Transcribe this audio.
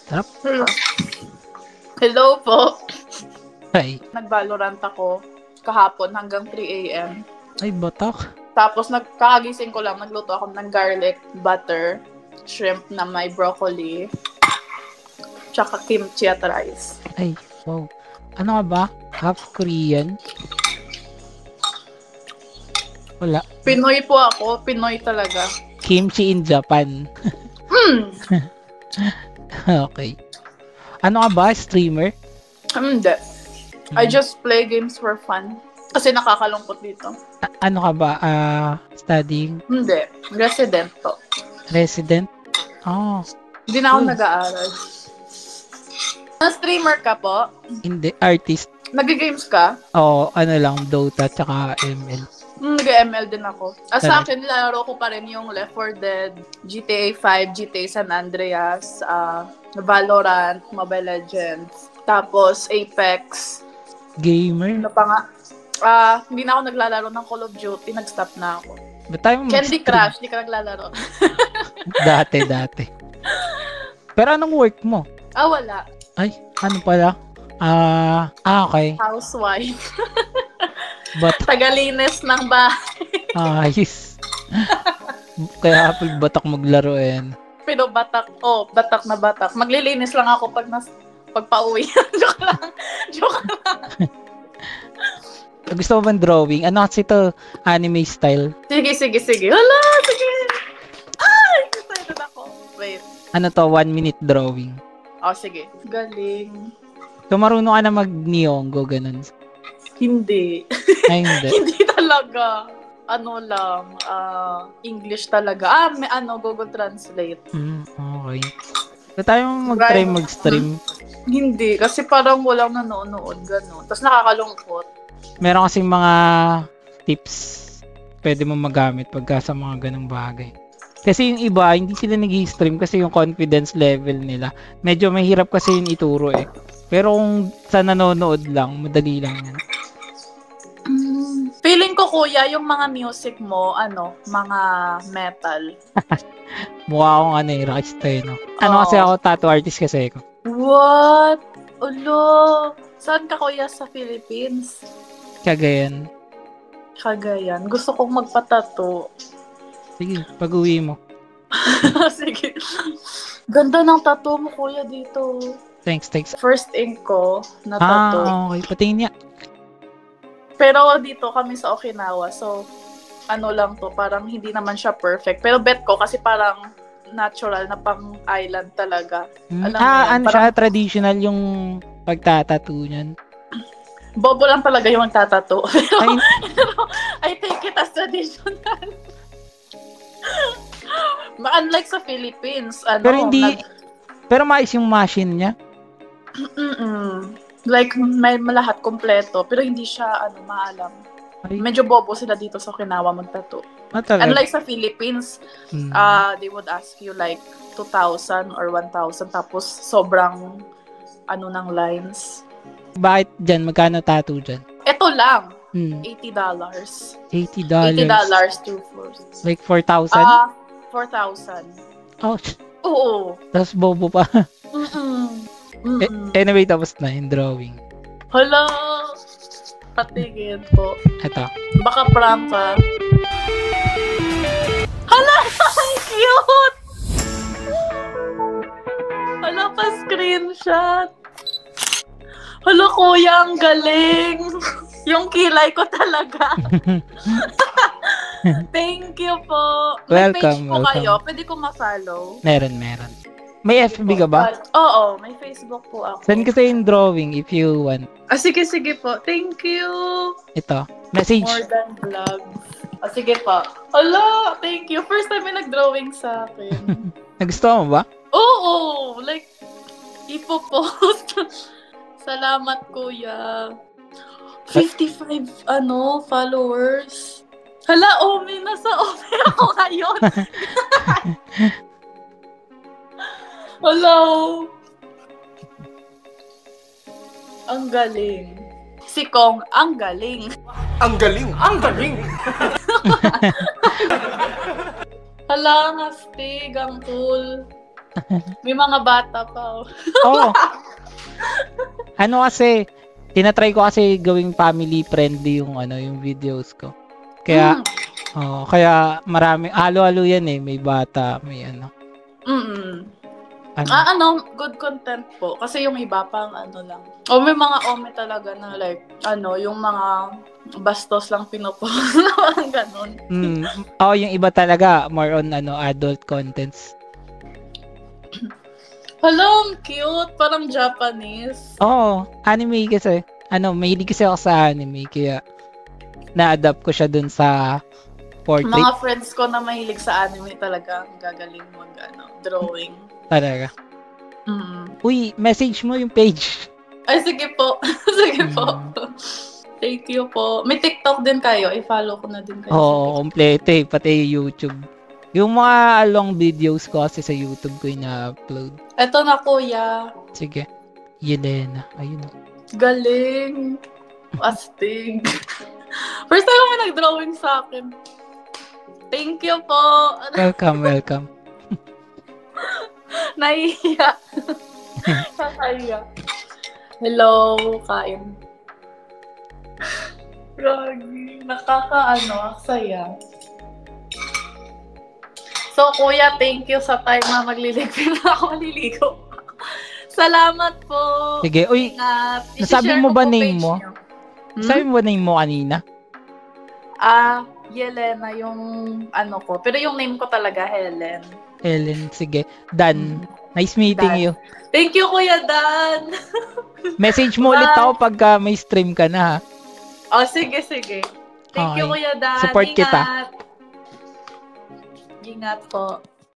Sarap. Hello. Hello po. Ay. Nag-Valorant ako kahapon hanggang 3 a.m. Ay, batak. Tapos nagkakagising ko lang, nagluto ako ng garlic butter, shrimp na may broccoli, tsaka kimchi at rice. Ay, wow. Ano nga ba? Half Korean? Wala. Pinoy po ako. Pinoy talaga. Kimchi in Japan. Okay. Ano ka ba? Streamer? Hindi. I just play games for fun. Kasi nakakalungkot dito. Ano ka ba? Studying? Hindi. Resident to. Resident? Oh. Hindi na ako nag-aaral. Streamer ka po? Hindi. Artist. Nag-games ka? Oo. Ano lang. Dota tsaka ML. Nag-ML din ako. Sa akin, nilalaro ko pa rin yung Left 4 Dead, GTA 5, GTA San Andreas, Valorant, Mobile Legends, tapos Apex. Gamer? Ano pa nga? Hindi na ako naglalaro ng Call of Duty. Nag-stop na ako. Ba't tayo Candy Crush, hindi ka naglalaro. Dati. Pero anong work mo? Wala. Ay, ano pala? Okay. Housewife. But, Tagalinis ng bahay. ayos. Kaya pag batak maglaro yan. Pero batak. Batak na batak. Maglilinis lang ako pag pauwi. Joke lang. Gusto mo bang drawing? Ano kasi ito? Anime style? Sige. Hala, sige. Ay, excited ako. Wait. Ano to? 1 minute drawing. Sige. Galing. So, marunong ka na mag-Nihongo, ganun. Hindi. Ay, hindi. Hindi talaga. Ano lang, English talaga. May Google Translate. Okay. So, tayo mag-try mag-stream. Hindi, kasi parang walang nanonood, gano'n. Tapos nakakalungkot. Meron kasing mga tips pwede mo magamit pagka sa mga ganong bagay. Kasi yung iba, hindi sila nag-stream kasi yung confidence level nila. Medyo mahirap kasi yung ituro eh. Pero kung sa nanonood lang, madali lang yan. Feeling ko, kuya, yung mga music mo, mga metal. Mukha akong rockista no? Kasi ako, tattoo artist kasi ako. What? Ulo! Saan ka, kuya, sa Philippines? Cagayan. Gusto kong magpatato. Sige, pag-uwi mo. Sige. Ganda ng tattoo mo, kuya, dito. Thanks. First ink ko na tattoo. Okay. Patingin niya. Pero dito kami sa Okinawa, so lang to, parang hindi naman siya perfect. Pero bet ko kasi parang natural na pang island talaga. Alam mo yan, ano parang, siya? Traditional yung pagtatattoo niyan? Bobo lang talaga yung magtatato. Pero I take it as traditional. Unlike sa Philippines, pero mais yung machine niya? Like, may lahat kompleto, pero hindi siya, maalam. Ay. Medyo bobo sila dito sa Okinawa magtato. Unlike sa Philippines, they would ask you like 2,000 or 1,000, tapos sobrang, ng lines. Bakit dyan? Magkano tattoo dyan? Ito lang, $80. $80 2 floors. Like 4,000? 4,000. Ouch. Oo. Tapos bobo pa. Anyway, tapos na yung drawing. Hala! Patigil po. Ito. Baka prank ka. Hala! Ang cute! Hala pa screenshot. Hala kuya, ang galing! Yung kilay ko talaga. Thank you po. May page po kayo. Pwede ko ma-follow. Meron. May FB ka ba? Oo, may Facebook po ako. Send ko sa yung drawing if you want. Sige po. Thank you. Ito. Message. More than vlogs. Sige po. Hala, thank you. First time may nag-drawing sa akin. Nagustuhan mo ba? Oo, like, ipopost. Salamat, kuya. 55, followers. Hala, Omi, nasa Omi ako ngayon. Hello. Ang galing. Si Kong, ang galing. Ang galing! Hala, ang astig, ang cool. May mga bata pa. Oo. Ano kasi, tinatry ko kasi gawing family friendly yung yung videos ko. Kaya, kaya marami, halo-halo yan eh. May bata, may ano. Good content po. Kasi yung iba pang lang. O may mga ome talaga na like, yung mga bastos lang pinupost. Ganon. Yung iba talaga, more on adult contents. Hello, cute. Parang Japanese. Anime kasi. Mahilig kasi ako sa anime, kaya na-adapt ko siya dun sa portrait. Mga friends ko na mahilig sa anime talaga, gagaling drawing. Talaga. Uy, message mo yung page. Ay, sige po. Sige po. Thank you po. May TikTok din kayo. I-follow ko na din kayo. Kompleto eh. Pati YouTube. Yung mga long videos ko kasi sa YouTube ko ina-upload. Eto na, kuya. Sige. Yelena. Ayun. Galing. Astig. First time mo nag-drawing sa akin. Thank you po. Welcome. Nahihiya. Nakaiya. Hello, kain. Ragi, saya. So, kuya, thank you sa time na magliligpit na ako maliligo. Salamat po. Sige, uy, nasabi mo ba name mo? Sabi mo ba name mo kanina? Yelena yung ko. Pero yung name ko talaga, Helen. Helen, sige. Dan. Nice meeting you. Thank you, Kuya Dan. Message mo ulit ako pagka may stream ka na, ha? Sige. Thank you, Kuya Dan. Support kita. Ingat po.